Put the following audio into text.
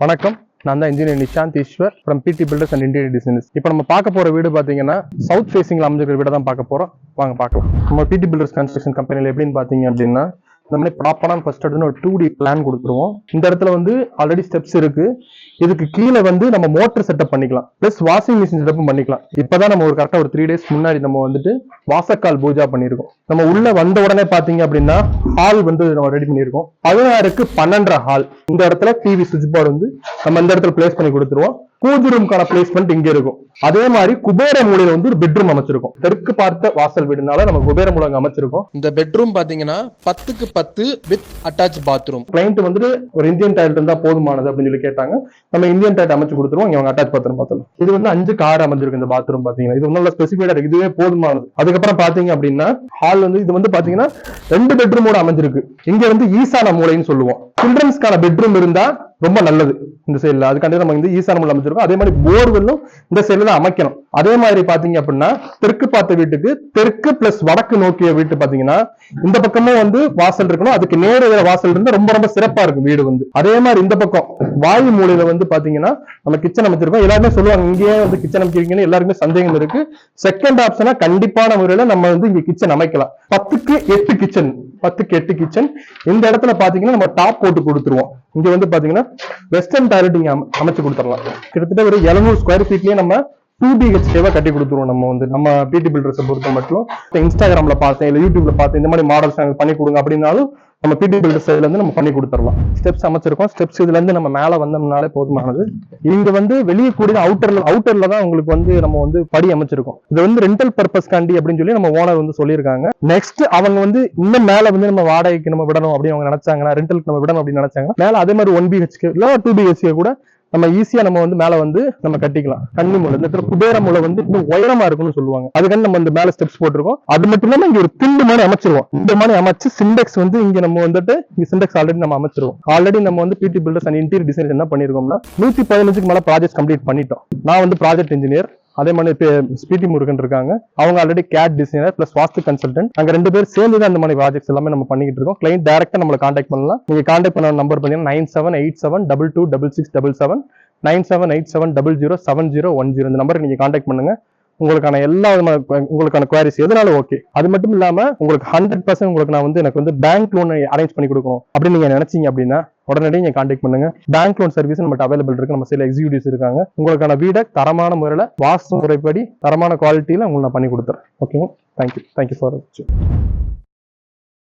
வணக்கம், நான் தான் இன்ஜினியர் நிஷாந்த் ஈஸ்வர் ஃப்ரம் பிடி பில்டர்ஸ் அண்ட் இன்டீரியர் டிசைனர்ஸ். இப்போ நம்ம பார்க்க போற வீடு பாத்தீங்கன்னா சவுத் ஃபேசிங்ல அமைஞ்சிருக்கிற வீடை தான் பார்க்க போறோம். வாங்க பார்க்கலாம். நம்ம பிடி பில்டர்ஸ் கன்ஸ்ட்ரக்ஷன் கம்பெனில எப்படின்னு பாத்தீங்க அப்படின்னா இந்த மாதிரி ப்ராப்பரான ஃபர்ஸ்ட் எடுத்து ஒரு 2D பிளான் கொடுத்துருவோம். இந்த இடத்துல வந்து ஆல்ரெடி ஸ்டெப்ஸ் இருக்கு. இதுக்கு கீழே வந்து நம்ம மோட்டர் செட்டப் பண்ணிக்கலாம், பிளஸ் வாஷிங் மிஷின் செட்டப்பும் பண்ணிக்கலாம். இப்பதான் நம்ம ஒரு கரெக்டா ஒரு 3 days முன்னாடி நம்ம வந்துட்டு வாசக்கால் பூஜா பண்ணிருக்கோம். நம்ம உள்ள வந்த உடனே பாத்தீங்க அப்படின்னா ஹால் வந்து நம்ம ரெடி பண்ணிருக்கோம். 16க்கு 12 ஹால். இந்த இடத்துல டிவி சுவிட்ச் போர்டு வந்து நம்ம இந்த இடத்துல பிளேஸ் பண்ணி கொடுத்துருவோம். பூஜை ரூம்கான பிளேஸ்மெண்ட் இங்க இருக்கும். அதே மாதிரி குபேர மூலையில வந்து ஒரு பெட்ரூம் அமைச்சிருக்கும். தெற்கு பார்த்த வாசல் வீடுனால நம்ம குபேர மூலை அமைச்சிருக்கோம். இந்த பெட்ரூம் பாத்தீங்கன்னா 10க்கு 10 வித் அட்டாச் பாத்ரூம். கிளைண்ட் வந்து ஒரு இந்தியன் டாய்லெட் இருந்தா போதுமானது அப்படின்னு சொல்லி கேட்டாங்க. நம்ம இந்தியன் டாய்லெட் அமைச்சு கொடுத்துருவோம். இங்க அட்டாச் பாத்ரூம் பார்த்தோம். இது வந்து 5க்கு 6 அமைஞ்சிருக்கு. இந்த பாத்ரூம் பாத்தீங்கன்னா இது நல்ல ஸ்பெசிஃபைடா இருக்கு. இதுவே போதுமானது. அதுக்கப்புறம் பாத்தீங்க அப்படின்னா ஹால் வந்து இது வந்து பாத்தீங்கன்னா 2 பெட்ரூமோட அமைஞ்சிருக்கு. இங்க வந்து ஈசான மூலைன்னு சொல்லுவோம். சில்ட்ரன்ஸ்க்கான பெட்ரூம் இருந்தா ரொம்ப நல்லது இந்த சைட்ல. அதுக்காண்டி நம்ம வந்து ஈசான மூலை அமைச்சிருக்கோம். அதே மாதிரி போர்வெல்லும் இந்த சைட்ல தான் அமைக்கணும். அதே மாதிரி பாத்தீங்க அப்படின்னா தெற்கு பார்த்த வீட்டுக்கு தெற்கு பிளஸ் வடக்கு நோக்கிய வீட்டு பாத்தீங்கன்னா இந்த பக்கமும் வந்து வாசல் இருக்கணும். அதுக்கு நேர வாசல் இருந்தா ரொம்ப ரொம்ப சிறப்பா இருக்கும் வீடு வந்து. அதே மாதிரி இந்த பக்கம் வாயு மூலையில வந்து பாத்தீங்கன்னா நம்ம கிச்சன் அமைச்சிருக்கோம். எல்லாருமே சொல்லுவாங்க இங்கேயே வந்து கிச்சன் அமைக்கிறீங்கன்னு எல்லாருமே சந்தேகம் இருக்கு. செகண்ட் ஆப்ஷனா கண்டிப்பான முறையில நம்ம வந்து இங்க கிச்சன் அமைக்கலாம். 10க்கு 8 கிச்சன். 10க்கு 8 கிச்சன். இந்த இடத்துல பாத்தீங்கன்னா நம்ம டாப் போட்டு கொடுத்துருவோம். இங்க வந்து பாத்தீங்கன்னா வெஸ்டர்ன் டாய்லெட் இங்க அமைச்சு கொடுத்துடலாம். கிட்டத்தட்ட ஒரு 700 ஸ்கொயர் ஃபீட்லயே நம்ம 2 BHK கட்டி கொடுத்துருவோம். நம்ம வந்து நம்ம பிடி பில்டர்ஸை பொறுத்த மட்டும் இன்ஸ்டாகிராம்ல பார்த்தேன் இல்ல யூடியூப்ல பார்த்தேன் இந்த மாதிரி மாடல்ஸ் நாங்கள் பண்ணி கொடுங்க அப்படின்னாலும் நம்ம பிடி பில்டர்ஸ் சைட்ல இருந்து நம்ம பண்ணி கொடுத்துடலாம். ஸ்டெப்ஸ் அமைச்சிருக்கோம். ஸ்டெப்ஸ் இதுல இருந்து நம்ம மேல வந்தோம்னாலே போதுமானது. இங்க வந்து வெளியே கூடிய அவுட்டர்ல தான் உங்களுக்கு வந்து நம்ம வந்து படி அமைச்சிருக்கோம். இது வந்து ரெண்டல் பர்பஸ் காண்டி அப்படின்னு சொல்லி நம்ம ஓனர் வந்து சொல்லியிருக்காங்க. நெக்ஸ்ட் அவங்க வந்து இன்னும் மேல வந்து நம்ம வாடகைக்கு நம்ம விடணும் அப்படின்னு அவங்க நினைச்சாங்கன்னா, ரெண்டலுக்கு நம்ம விடணும் அப்படின்னு நினைச்சாங்கன்னா மேல அதே மாதிரி 1 BHK இல்ல 2 BHK கூட நம்ம ஈஸியா நம்ம வந்து மேல வந்து நம்ம கட்டிக்கலாம். கன்னி மூலை இந்த குபேர மூலை வந்து இன்னும் உயரமா இருக்கும்னு சொல்லுவாங்க. அதுக்கான நம்ம இந்த மேல ஸ்டெப்ஸ் போட்டிருக்கோம். அது மட்டும் இல்லாம இங்க ஒரு திண்டு மாதிரி அமைச்சிருவோம். இந்த மாதிரி அமைச்சு சிண்டெக்ஸ் வந்து இங்க நம்ம வந்துட்டு சிண்டெக்ஸ் ஆல்ரெடி நம்ம அமைச்சிருவோம். ஆல்ரெடி நம்ம வந்து பிடி பில்டர்ஸ் அண்ட் இன்டீரியர் டிசைனர்ஸ் என்ன பண்ணிருக்கோம்னா 115க்கு மேல ப்ராஜெக்ட் கம்ப்ளீட் பண்ணிட்டோம். நான் வந்து ப்ராஜெக்ட் இன்ஜினியர். அதே மாதிரி ஸ்பிடி முருகன் இருக்காங்க. அவங்க ஆல்ரெடி கேட் டிசைனர் பிளஸ் வாஸ்து கன்சல்டன்ட். அங்க 2 பேர் சேர்ந்து தான் இந்த மாதிரி ப்ராஜெக்ட்ஸ் எல்லாமே நம்ம பண்ணிட்டு இருக்கோம். கிளைண்ட் டைரக்டா நம்மள கான்டாக்ட் பண்ணலாம். நீங்க கான்டாக்ட் பண்ண நம்பர் பாத்தீங்கன்னா 9787226677 9787007010. இந்த நம்பருக்கு நீங்க கான்டாக்ட் பண்ணுங்க. உங்களுக்கான எல்லா உங்களுக்கான குவாரிஸ் எதனாலும் ஓகே. அது மட்டும் இல்லாம உங்களுக்கு 100% உங்களுக்கு நான் வந்து எனக்கு வந்து பேங்க் லோன் அரேஞ்ச் பண்ணி கொடுக்கணும் அப்படின்னு நீங்க நினைச்சீங்க அப்படின்னா உடனடியே நீங்க கான்டாக்ட் பண்ணுங்க. பேங்க் லோன் சர்வீஸ் நம்மகிட்ட அவைலபிள் இருக்கு. நம்ம சில எக்ஸிக்யூட்டிவ்ஸ் இருக்காங்க. உங்களுக்கான வீடை தரமான முறையில வாஸ்து முறைப்படி தரமான குவாலிட்டியில உங்களுக்கு நான் பண்ணி கொடுத்துறேன். ஓகேங்க. தேங்க்யூ ஃபார் வாட்சிங்.